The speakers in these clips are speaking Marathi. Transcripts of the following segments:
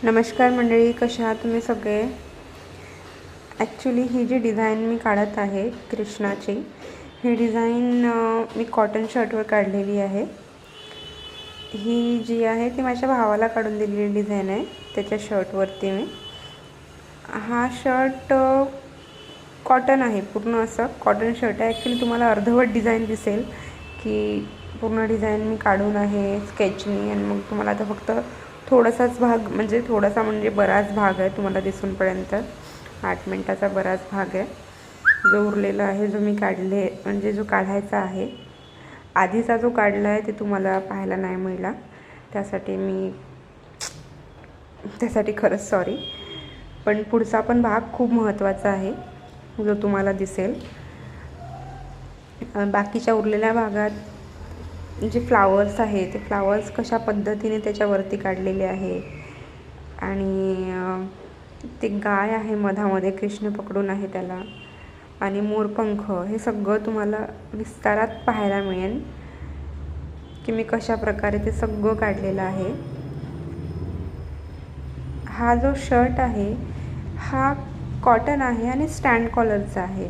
नमस्कार मंडळी, कशा आहात तुम्ही सगळे. ॲक्च्युली ही जी डिझाईन मी काढत आहे कृष्णाची, ही डिझाईन मी कॉटन शर्टवर काढलेली आहे. ही जी आहे ती माझ्या भावाला काढून दिलेली डिझाईन आहे. त्याच्या शर्टवरती हा शर्ट कॉटन आहे, पूर्ण असं कॉटन शर्ट आहे. ॲक्च्युली तुम्हाला अर्धवट डिझाईन दिसेल की पूर्ण डिझाईन मी काढून आहे स्केचनी, आणि मग तुम्हाला आता फक्त थोडासाच भाग म्हणजे बराच भाग आहे तुम्हाला दिसूनपर्यंत. 8 मिनटाचा बराच भाग आहे. जो उरलेला आहे, जो मी जो काढायचा आहे, आधीचा जो काढला आहे ते तुम्हाला पाहायला नाही मिळाला. त्यासाठी खरंच सॉरी. पण पुढचा पण भाग खूप महत्त्वाचा आहे जो तुम्हाला दिसेल. बाकीच्या उरलेल्या भागात जे फ्लावर्स आहे ते फ्लावर्स कशा पद्धतीने त्याच्यावरती काढलेले आहे, आणि ते गाय आहे मधामध्ये, कृष्ण पकडून आहे त्याला, आणि मोरपंख, हे सगळं तुम्हाला विस्तारात पाहायला मिळेल की मी कशा प्रकारे ते सगळं काढलेलं आहे. हा जो शर्ट आहे हा कॉटन आहे आणि स्टँड कॉलरचा आहे.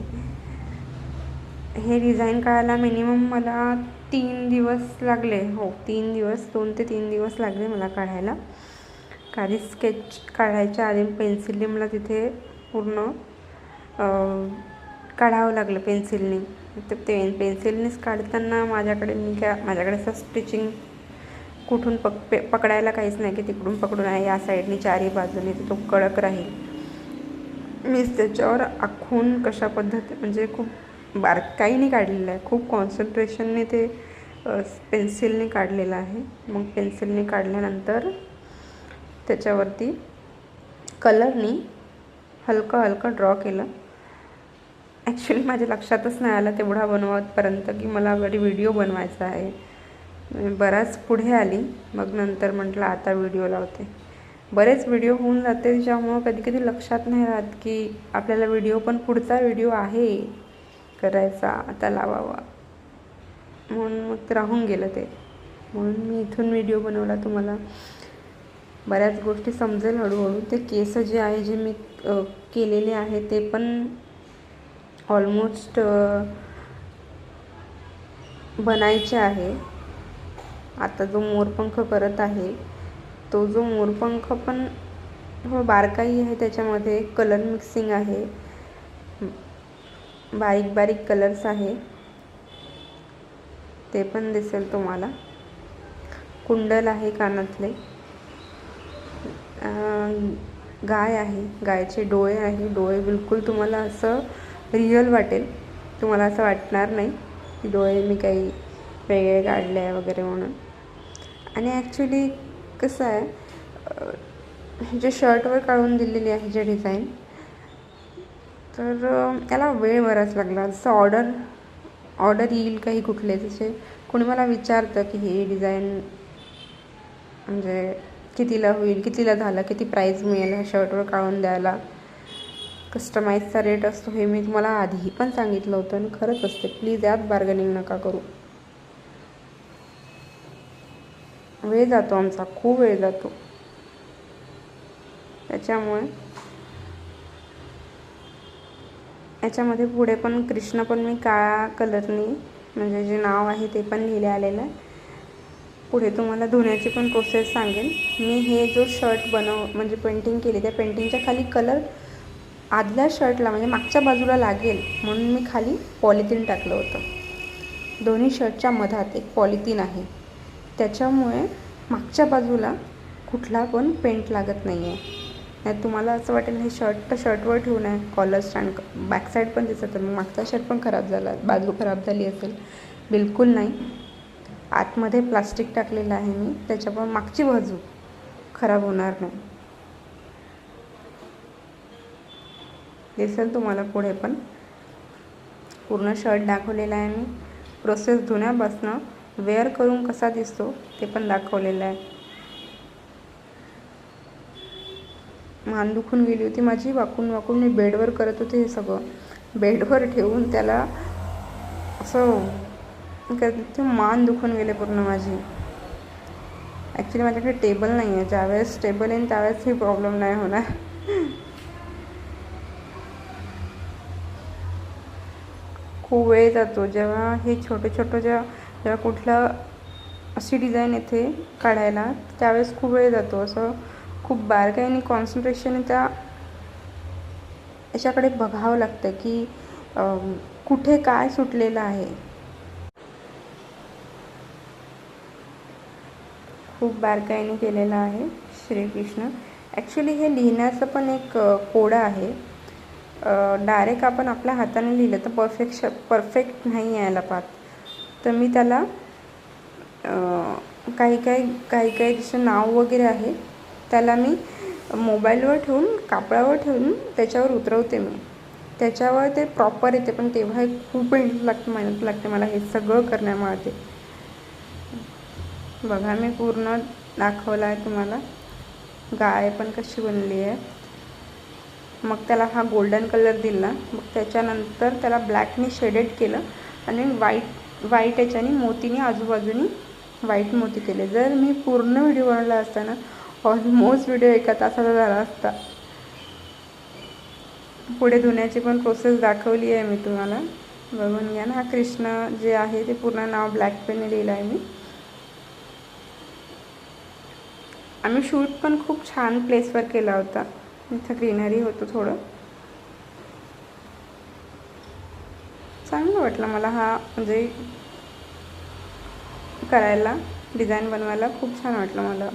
हे डिझाईन काढायला मिनिमम मला 3 दिवस लागले. 2 ते 3 दिवस लागले मला काढायला. काही स्केच काढायच्या आधी पेन्सिलने मला तिथे पूर्ण काढावं लागलं पेन्सिलने. तर ते पेन्सिलनेच काढताना माझ्याकडे असं स्टिचिंग कुठून पकडायला काहीच नाही की तिकडून पकडून आहे, या साईडने चारही बाजूने तो कडक राहील. मीच त्याच्यावर आखून कशा पद्धती खूप बारकाईने काढलेलं आहे, खूप कॉन्सन्ट्रेशनने ते पेन्सिलने काढलेलं आहे. मग पेन्सिलने काढल्यानंतर त्याच्यावरती कलरनी हलकं ड्रॉ केलं. ॲक्च्युली माझ्या लक्षातच नाही आलं तेवढा बनवतपर्यंत की मला व्हिडिओ बनवायचा आहे. बराच पुढे आली. मग नंतर म्हटलं आता व्हिडिओ लावते. बरेच व्हिडिओ होऊन जाते, त्याच्यामुळं कधी लक्षात नाही राहत की आपल्याला पुढचा व्हिडिओ आहे करायचा, आता लावावा, म्हणून मग राहून गेलं ते. म्हणून मी इथून व्हिडिओ बनवला. तुम्हाला बऱ्याच गोष्टी समजेल हळूहळू. ते केस जे आहे जे मी केलेले आहे ते पण ऑलमोस्ट बनायचे आहे. आता जो मोरपंख करत आहे तो जो मोरपंख पण बारकाई आहे, त्याच्यामध्ये कलर मिक्सिंग आहे, बारीक कलर्स आहे, ते पण दिसेल तुम्हाला. कुंडल आहे कानातले, गाय आहे, गायचे डोळे आहे. डोळे बिलकुल तुम्हाला असं रिअल वाटेल, तुम्हाला असं वाटणार नाही की डोळे मी काही वेगळे काढले आहे वगैरे म्हणून. आणि ॲक्च्युली कसं आहे, जे शर्टवर काढून दिलेली आहे जे डिझाईन, तर त्याला वेळ बराच लागला. जसं ऑर्डर येईल काही कुठले, जसे कोणी मला विचारतं की हे डिझाईन म्हणजे कितीला होईल, कितीला झालं, किती प्राईज मिळेल ह्या शर्टवर काढून द्यायला. कस्टमाइजचा रेट असतो हे मी तुम्हाला आधीही पण सांगितलं होतं, आणि खरंच असते. प्लीज यात बार्गनिंग नका करू. वेळ जातो आमचा, खूप वेळ जातो. त्याच्यामुळे याच्यामध्ये पुढे पण कृष्ण पण मी काळ्या कलरनी म्हणजे जे नाव आहे ते पण लिहिले आलेलं आहे. पुढे तुम्हाला धुण्याची पण प्रोसेस सांगेन मी. हे जो शर्ट म्हणजे पेंटिंग केली, त्या पेंटिंगच्या खाली कलर आदल्या शर्टला म्हणजे मागच्या बाजूला लागेल म्हणून मी खाली पॉलिथिन टाकलं होतं. दोन्ही शर्टच्या मधात एक पॉलिथिन आहे, त्याच्यामुळे मागच्या बाजूला कुठला पण पेंट लागत नाही आहे. नाही तुम्हाला असं वाटेल हे शर्टवर ठेवून आहे, कॉलर स्टँड बॅक साईड पण दिसत, मग मागचा शर्ट पण खराब झाला, बाजू खराब झाली असेल. बिलकुल नाही. आतमध्ये प्लास्टिक टाकलेलं आहे मी, त्याच्यामुळे मागची बाजू खराब होणार नाही. दिसेल तुम्हाला पुढे पण पूर्ण शर्ट दाखवलेला आहे मी. प्रोसेस धुण्यापासनं वेअर करून कसा दिसतो ते पण दाखवलेलं आहे. मान दुखून गेली होती माझी, वाकून मी बेडवर करत होते. हे सगळं बेडवर ठेवून त्याला असं मान दुखून गेले पूर्ण माझी. ॲक्च्युली माझ्याकडे टेबल नाही आहे, ज्यावेळेस टेबल येईल त्यावेळेस ही प्रॉब्लेम नाही होणार. खूप वेळ जातो जेव्हा हे छोटं छोटं जेव्हा कुठलं अशी डिझाईन येते काढायला, त्यावेळेस खूप वेळ जातो. असं खूप बारकाईने कॉन्सन्ट्रेशन त्या याच्याकडे बघावं लागतं की कुठे काय सुटलेलं आहे. खूप बारकाईने केलेलं आहे श्रीकृष्ण. ॲक्च्युली हे लिहिण्याचं पण एक कोड आहे. डायरेक्ट आपण आपल्या हाताने लिहिलं तर परफेक्ट नाही यायला पाहत. तर मी त्याला काही जसं नाव वगैरे आहे त्याला मी मोबाईलवर ठेवून कापडावर ठेवून त्याच्यावर उतरवते मी. त्याच्यावर ते प्रॉपर येते, पण तेव्हा खूप मेहनत लागते मला हे सगळं करण्यामध्ये. बघा मी पूर्ण दाखवला आहे तुम्हाला गाय पण कशी बनली आहे. मग त्याला हा गोल्डन कलर दिला, मग त्याच्यानंतर त्याला ब्लॅकने शेडेड केलं आणि व्हाईट याच्याने मोतीने आजूबाजूनी व्हाईट मोती केले. जर मी पूर्ण व्हिडिओ बनवला असता ना, ऑलमोस्ट व्हिडिओ 1 तासाचा झाला असता. पुढे धुण्याची पण प्रोसेस दाखवली आहे मी तुम्हाला, बघून घ्या ना. हा कृष्ण जे आहे ते पूर्ण नाव ब्लॅक पेनने लिहिलं आहे मी. आम्ही शूट पण खूप छान प्लेसवर केला होता, इथं ग्रीनरी होतं थोडं. चांगलं वाटलं मला हा म्हणजे करायला, डिझाईन बनवायला खूप छान वाटलं मला.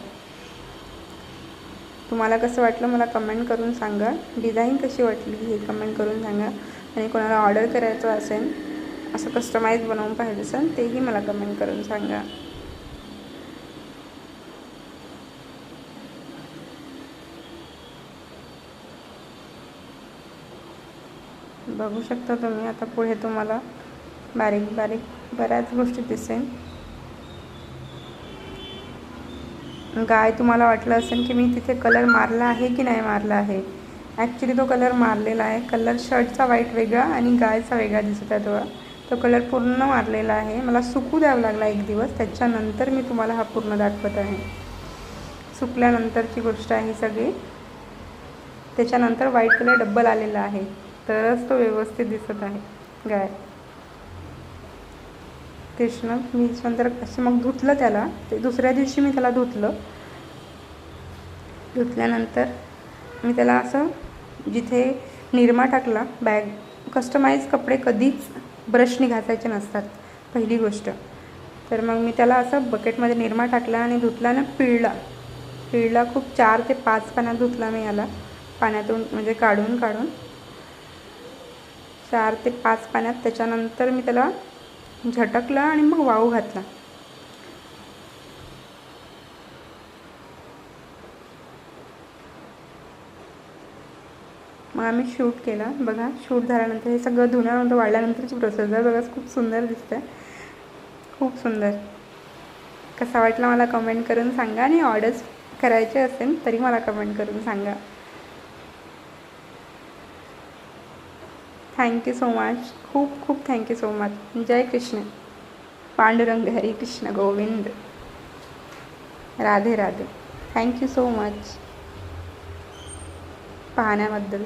तुम्हाला कसं वाटलं मला कमेंट करून सांगा. डिझाईन कशी वाटली हे कमेंट करून सांगा. आणि कोणाला ऑर्डर करायचं असेल, असं कस्टमाइज बनवून पाहिजे असेल तेही मला कमेंट करून सांगा. बघू शकता तुम्ही. आता पुढे तुम्हाला बारीक बारीक बऱ्याच गोष्टी दिसेल. गाय तुम्हाला वाटलं असेल की मी तिथे कलर मारला आहे की नाही मारला आहे. ॲक्च्युली तो कलर मारलेला आहे. कलर शर्टचा व्हाईट वेगळा आणि गायचा वेगळा दिसत आहे. तो कलर पूर्ण मारलेला आहे. मला सुकू द्यावा लागला 1 दिवस, त्याच्यानंतर मी तुम्हाला हा पूर्ण दाखवत आहे. सुकल्यानंतरची गोष्ट आहे सगळी. त्याच्यानंतर व्हाईट कलर डबल आलेला आहे, तरच तो व्यवस्थित दिसत आहे गाय. कृष्ण मी नंतर असं मग धुतलं त्याला. ते दुसऱ्या दिवशी मी त्याला धुतल्यानंतर मी त्याला असं जिथे निरमा टाकला, कस्टमाइज कपडे कधीच ब्रशने घासायचे नसतात पहिली गोष्ट. तर मग मी त्याला असं बकेटमध्ये निरमा टाकला आणि धुतला ना, पिळला खूप 4 ते 5 पाण्यात धुतला मी याला, पाण्यातून म्हणजे काढून 4 ते 5 पाण्यात. त्याच्यानंतर मी त्याला झटकला आणि मग वाळू घातला. मग आम्ही शूट केला. बघा शूट झाल्यानंतर हे सगळं धुण्यानंतर वाळल्यानंतरची प्रोसेस आहे. बघा खूप सुंदर दिसतं आहे, खूप सुंदर. कसा वाटला मला कमेंट करून सांगा. आणि ऑर्डर्स करायचे असेल तरी मला कमेंट करून सांगा. Thank you so much. खूप खूप थँक्यू सो मच. जय Krishna. Pandurang Hari Krishna Govind. Radhe Radhe. Thank you so much पाहण्याबद्दल.